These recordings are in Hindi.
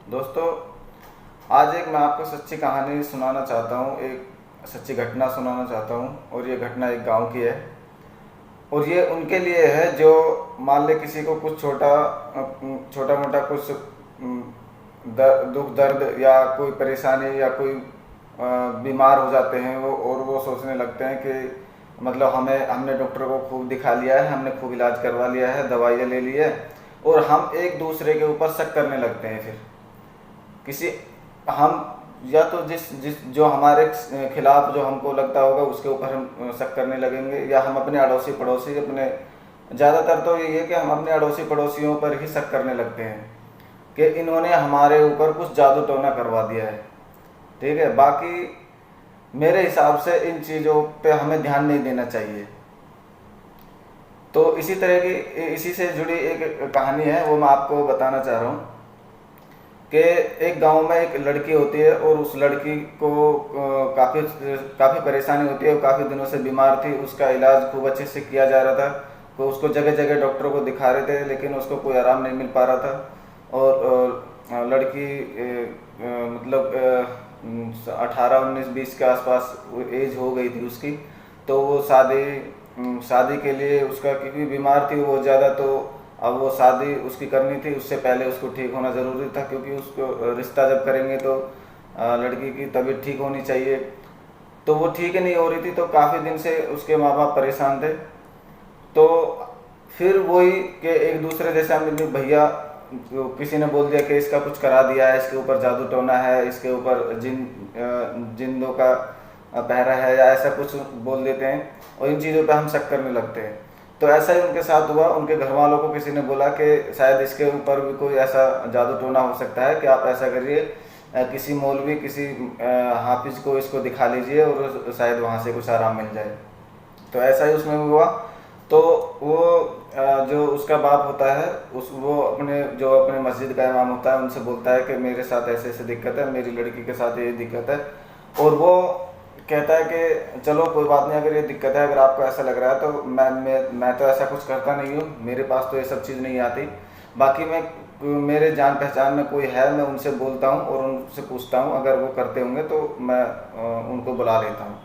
दोस्तों, आज एक मैं आपको सच्ची कहानी सुनाना चाहता हूँ, एक सच्ची घटना सुनाना चाहता हूँ। और ये घटना एक गांव की है। और ये उनके लिए है जो मान ले किसी को कुछ छोटा मोटा कुछ दुख दर्द या कोई परेशानी या कोई बीमार हो जाते हैं वो, और वो सोचने लगते हैं कि मतलब हमने डॉक्टर को खूब दिखा लिया है, हमने खूब इलाज करवा लिया है, दवाइयाँ ले ली है, और हम एक दूसरे के ऊपर शक करने लगते हैं। फिर किसी हम या तो जिस जिस जो हमारे खिलाफ जो हमको लगता होगा उसके ऊपर हम शक करने लगेंगे, या हम अपने अड़ोसी पड़ोसी अपने, ज़्यादातर तो यही है कि हम अपने अड़ोसी पड़ोसियों पर ही शक करने लगते हैं कि इन्होंने हमारे ऊपर कुछ जादू टोना करवा दिया है। ठीक है, बाकी मेरे हिसाब से इन चीज़ों पे हमें ध्यान नहीं देना चाहिए। तो इसी तरह की इसी से जुड़ी एक कहानी है, वो मैं आपको बताना चाह रहा हूँ कि एक गांव में एक लड़की होती है, और उस लड़की को काफ़ी काफ़ी परेशानी होती है। वो काफ़ी दिनों से बीमार थी, उसका इलाज खूब अच्छे से किया जा रहा था। तो उसको जगह जगह डॉक्टरों को दिखा रहे थे, लेकिन उसको कोई आराम नहीं मिल पा रहा था। और लड़की मतलब 18 19 20 के आसपास एज हो गई थी उसकी। तो वो शादी के लिए उसका, क्योंकि बीमार थी वो ज़्यादा, तो अब वो शादी उसकी करनी थी, उससे पहले उसको ठीक होना ज़रूरी था, क्योंकि उसको रिश्ता जब करेंगे तो लड़की की तबीयत ठीक होनी चाहिए। तो वो ठीक नहीं हो रही थी, तो काफ़ी दिन से उसके माँ बाप परेशान थे। तो फिर वही कि एक दूसरे, जैसे हमने भैया किसी ने बोल दिया कि इसका कुछ करा दिया है, इसके ऊपर जादू टोना है, इसके ऊपर जिंदों का पहरा है, या ऐसा कुछ बोल देते हैं, और इन चीज़ों पे हम शक करने लगते हैं। तो ऐसा ही उनके साथ हुआ। उनके घर वालों को किसी ने बोला कि शायद इसके ऊपर भी कोई ऐसा जादू टोना हो सकता है, कि आप ऐसा करिए, किसी मौलवी, किसी हाफिज को इसको दिखा लीजिए, और शायद वहाँ से कुछ आराम मिल जाए। तो ऐसा ही उसमें हुआ। तो वो जो उसका बाप होता है, वो अपने मस्जिद का इमाम होता है, उनसे बोलता है कि मेरे साथ ऐसे ऐसे दिक्कत है, मेरी लड़की के साथ ये दिक्कत है। और वो कहता है कि चलो कोई बात नहीं, अगर ये दिक्कत है, अगर आपको ऐसा लग रहा है, तो मैं तो ऐसा कुछ करता नहीं हूँ, मेरे पास तो ये सब चीज़ नहीं आती। बाकी मेरे जान पहचान में कोई है, मैं उनसे बोलता हूँ और उनसे पूछता हूँ, अगर वो करते होंगे तो मैं उनको बुला लेता हूँ।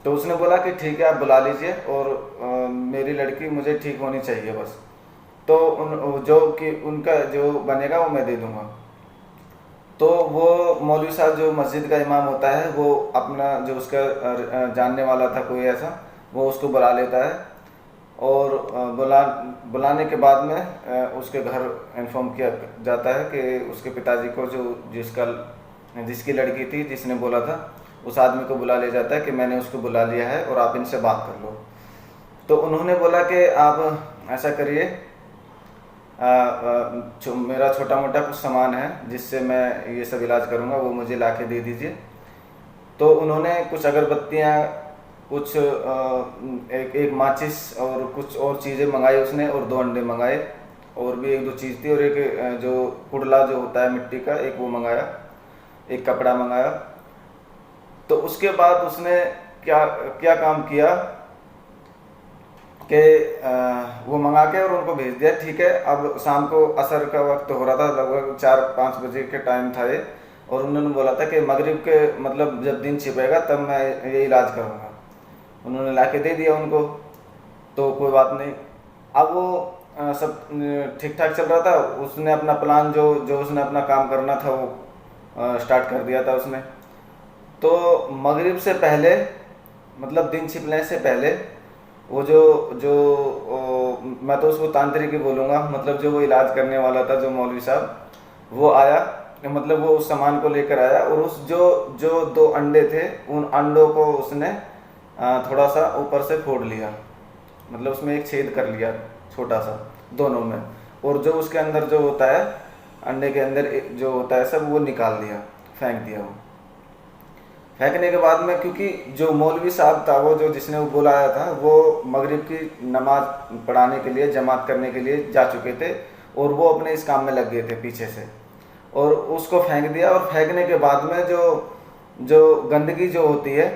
तो उसने बोला कि ठीक है, आप बुला लीजिए, और मेरी लड़की मुझे ठीक होनी चाहिए बस। तो जो कि उनका जो बनेगा वो मैं दे दूंगा। तो वो मौलवी साहब, जो मस्जिद का इमाम होता है, वो अपना जो उसका जानने वाला था कोई ऐसा, वो उसको बुला लेता है। और बुलाने के बाद में उसके घर इन्फॉर्म किया जाता है कि उसके पिताजी को, जो जिसकी लड़की थी, जिसने बोला था, उस आदमी को बुला लिया जाता है कि मैंने उसको बुला लिया है और आप इनसे बात कर लो। तो उन्होंने बोला कि आप ऐसा करिए, मेरा छोटा मोटा कुछ सामान है जिससे मैं ये सब इलाज करूँगा, वो मुझे ला के दे दीजिए। तो उन्होंने कुछ अगरबत्तियाँ, कुछ एक एक माचिस और कुछ और चीज़ें मंगाई उसने, और 2 अंडे मंगाए, और भी 1 2 चीज़ थी, और एक जो कुड़ला जो होता है मिट्टी का, एक वो मंगाया, एक कपड़ा मंगाया। तो उसके बाद उसने क्या क्या काम किया कि वो मंगा के और उनको भेज दिया। ठीक है, अब शाम को असर का वक्त हो रहा था, लगभग 4 5 बजे के टाइम था ये। और उन्होंने बोला था कि मगरिब के मतलब जब दिन छिपेगा तब मैं ये इलाज करूँगा। उन्होंने ला के दे दिया उनको। तो कोई बात नहीं, अब वो सब ठीक ठाक चल रहा था। उसने अपना प्लान, जो जो उसने अपना काम करना था, वो स्टार्ट कर दिया था उसने। तो मगरिब से पहले, मतलब दिन छिपने से पहले, वो जो जो मैं तो उसको तांत्रिक ही बोलूँगा, मतलब जो वो इलाज करने वाला था, जो मौलवी साहब, वो आया, मतलब वो उस सामान को लेकर आया, और उस जो जो 2 अंडे थे, उन अंडों को उसने थोड़ा सा ऊपर से फोड़ लिया, मतलब उसमें एक छेद कर लिया छोटा सा दोनों में। और जो उसके अंदर जो होता है, अंडे के अंदर जो होता है सब, वो निकाल दिया, फेंक दिया। वो फेंकने के बाद में, क्योंकि जो मौलवी साहब था, वो जो जिसने वो बुलाया था, वो मगरिब की नमाज पढ़ाने के लिए, जमात करने के लिए जा चुके थे, और वो अपने इस काम में लग गए थे पीछे से, और उसको फेंक दिया। और फेंकने के बाद में जो जो गंदगी जो होती है,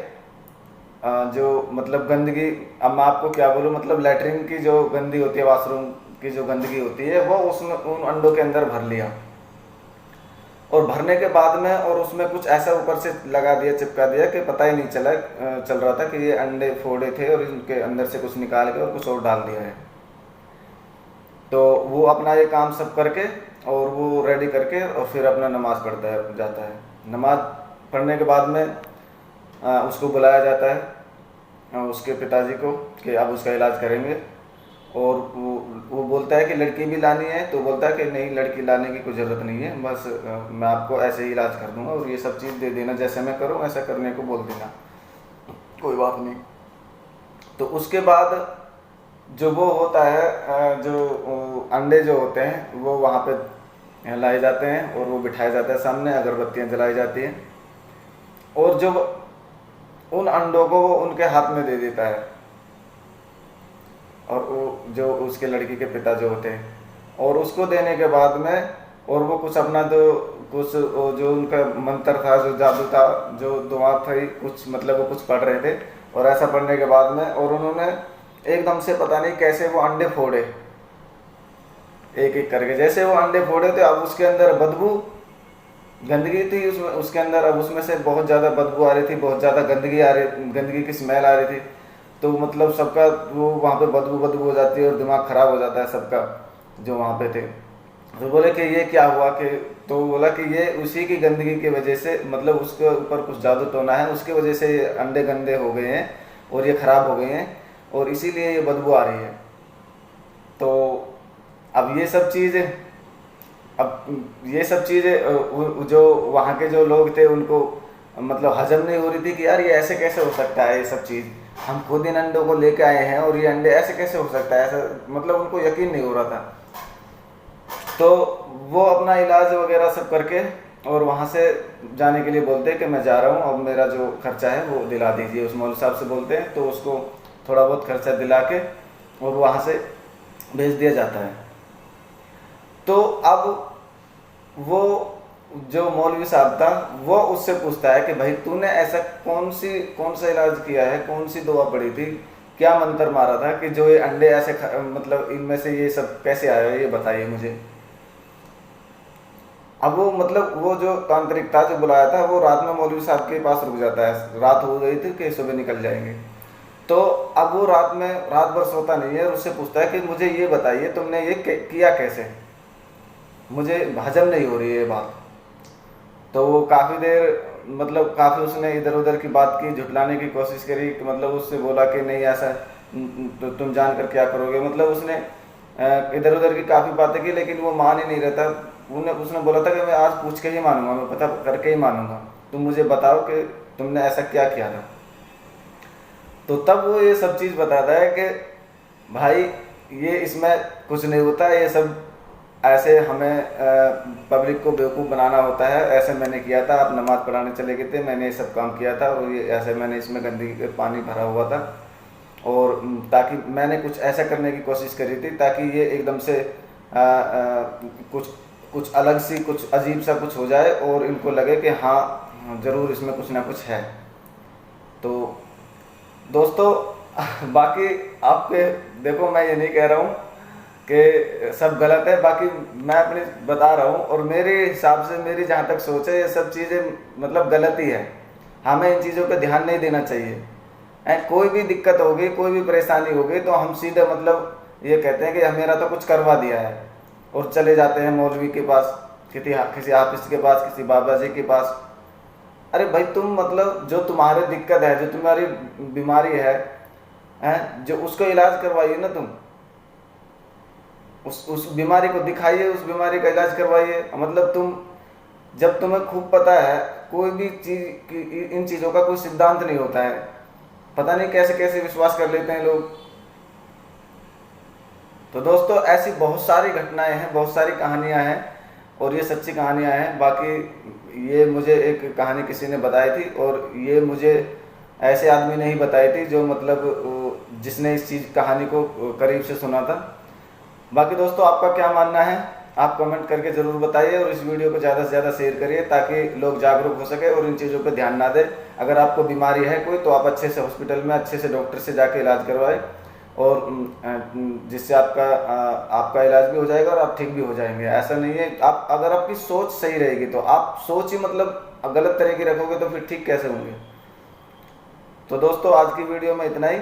जो मतलब गंदगी, अब मैं आपको क्या बोलूँ, मतलब लेटरिन की जो गंदी होती है, वॉशरूम की जो गंदगी होती है, वो उसमें उन अंडों के अंदर भर लिया। और भरने के बाद में और उसमें कुछ ऐसा ऊपर से लगा दिया, चिपका दिया कि पता ही नहीं चल रहा था कि ये अंडे फोड़े थे और इनके अंदर से कुछ निकाल के और कुछ और डाल दिया है। तो वो अपना ये काम सब करके और वो रेडी करके और फिर अपना नमाज़ पढ़ता है, जाता है। नमाज पढ़ने के बाद में उसको बुलाया जाता है, उसके पिताजी को, कि अब उसका इलाज करेंगे। और वो बोलता है कि लड़की भी लानी है, तो बोलता है कि नहीं, लड़की लाने की कोई ज़रूरत नहीं है, बस मैं आपको ऐसे ही इलाज कर दूंगा और ये सब चीज़ दे देना, जैसे मैं करूँ ऐसा करने को बोल देना, कोई बात नहीं। तो उसके बाद जो वो होता है, जो अंडे जो होते हैं वो वहाँ पे लाए जाते हैं और वो बिठाया जाता है सामने, अगरबत्तियाँ जलाई जाती हैं और जो उन अंडों को वो उनके हाथ में दे देता है। और वो जो उसके लड़की के पिता जो होते हैं, और उसको देने के बाद में और वो कुछ अपना जो उनका मंत्र था, जो जादू था, जो दुआ थी, कुछ मतलब वो कुछ पढ़ रहे थे। और ऐसा पढ़ने के बाद में और उन्होंने एकदम से पता नहीं कैसे वो अंडे फोड़े, एक एक करके जैसे वो अंडे फोड़े थे। अब उसके अंदर बदबू, गंदगी थी उसमें, उसके अंदर अब उसमें से बहुत ज़्यादा बदबू आ रही थी, बहुत ज़्यादा गंदगी की स्मेल आ रही थी। तो मतलब सबका वो वहाँ पे बदबू हो जाती है और दिमाग ख़राब हो जाता है सबका जो वहाँ पे थे। तो बोले कि ये क्या हुआ, कि तो बोला कि ये उसी की गंदगी की वजह से, मतलब उसके ऊपर कुछ जादू टोना है, उसकी वजह से ये अंडे गंदे हो गए हैं और ये ख़राब हो गए हैं और इसीलिए ये बदबू आ रही है। तो अब ये सब चीज़ें जो वहाँ के जो लोग थे उनको मतलब हजम नहीं हो रही थी कि यार ये ऐसे कैसे हो सकता है, ये सब चीज़ हम खुद इन अंडों को लेके आए हैं और ये अंडे ऐसे कैसे हो सकता है, ऐसा मतलब उनको यकीन नहीं हो रहा था। तो वो अपना इलाज वगैरह सब करके और वहाँ से जाने के लिए बोलते हैं कि मैं जा रहा हूँ, अब मेरा जो खर्चा है वो दिला दीजिए। उस मौलवी साहब से बोलते हैं, तो उसको थोड़ा बहुत खर्चा दिला के और वहाँ से भेज दिया जाता है। तो अब वो जो मौलवी साहब था वो उससे पूछता है कि भाई तूने ऐसा कौन सा इलाज किया है, कौन सी दवा पड़ी थी, क्या मंत्र मारा था कि जो ये अंडे ऐसे मतलब इनमें से ये सब कैसे आया, ये बताइए मुझे। अब वो मतलब वो जो तांत्रिक था जो बुलाया था वो रात में मौलवी साहब के पास रुक जाता है, रात हो गई थी कि सुबह निकल जाएंगे। तो अब वो रात भर सोता नहीं है और उससे पूछता है कि मुझे ये बताइए तुमने ये किया कैसे, मुझे हजम नहीं हो रही है ये बात। तो वो काफ़ी देर मतलब काफ़ी उसने इधर उधर की बात की, झुटलाने की कोशिश करी, मतलब उससे बोला कि नहीं ऐसा तो तुम जान कर क्या करोगे, मतलब उसने इधर उधर की काफ़ी बातें की, लेकिन वो मान ही नहीं रहता। उसने बोला था कि मैं आज पूछ के ही मानूंगा, मैं पता करके ही मानूंगा, तुम मुझे बताओ कि तुमने ऐसा क्या किया था। तो तब वो ये सब चीज़ बताता है कि भाई ये इसमें कुछ नहीं होता, ये सब ऐसे हमें पब्लिक को बेवकूफ़ बनाना होता है, ऐसे मैंने किया था, आप नमाज़ पढ़ाने चले गए थे, मैंने ये सब काम किया था और ये ऐसे मैंने इसमें गंदगी का पानी भरा हुआ था और ताकि मैंने कुछ ऐसा करने की कोशिश करी थी ताकि ये एकदम से कुछ अलग सी, कुछ अजीब सा कुछ हो जाए और इनको लगे कि हाँ ज़रूर इसमें कुछ ना कुछ है। तो दोस्तों बाकी आपके देखो, मैं ये नहीं कह रहा हूँ कि सब गलत है, बाकी मैं अपनी बता रहा हूँ और मेरे हिसाब से मेरी जहाँ तक सोच है ये सब चीज़ें मतलब गलत ही है, हमें इन चीज़ों पे ध्यान नहीं देना चाहिए। कोई भी दिक्कत होगी, कोई भी परेशानी होगी तो हम सीधे मतलब ये कहते हैं कि मेरा तो कुछ करवा दिया है और चले जाते हैं मौलवी के पास, किसी हाफिज के पास, किसी बाबा जी के पास। अरे भाई तुम मतलब जो तुम्हारी दिक्कत है, जो तुम्हारी बीमारी है जो उसको इलाज करवाइए ना, तुम उस बीमारी को दिखाइए, उस बीमारी का इलाज करवाइए। मतलब तुम जब तुम्हें खूब पता है कोई भी चीज़, इन चीज़ों का कोई सिद्धांत नहीं होता है, पता नहीं कैसे कैसे विश्वास कर लेते हैं लोग। तो दोस्तों ऐसी बहुत सारी घटनाएं हैं, बहुत सारी कहानियां हैं और ये सच्ची कहानियां हैं। बाकी ये मुझे एक कहानी किसी ने बताई थी और ये मुझे ऐसे आदमी ने ही बताई थी जो मतलब जिसने इस चीज़ कहानी को करीब से सुना था। बाकी दोस्तों आपका क्या मानना है आप कमेंट करके ज़रूर बताइए और इस वीडियो को ज़्यादा से ज़्यादा शेयर करिए ताकि लोग जागरूक हो सके और इन चीज़ों पर ध्यान ना दें। अगर आपको बीमारी है कोई तो आप अच्छे से हॉस्पिटल में अच्छे से डॉक्टर से जाके इलाज करवाएं और जिससे आपका इलाज भी हो जाएगा और आप ठीक भी हो जाएंगे। ऐसा नहीं है, आप अगर आपकी सोच सही रहेगी तो आप सोच ही मतलब गलत तरह की रखोगे तो फिर ठीक कैसे होंगे। तो दोस्तों आज की वीडियो में इतना ही।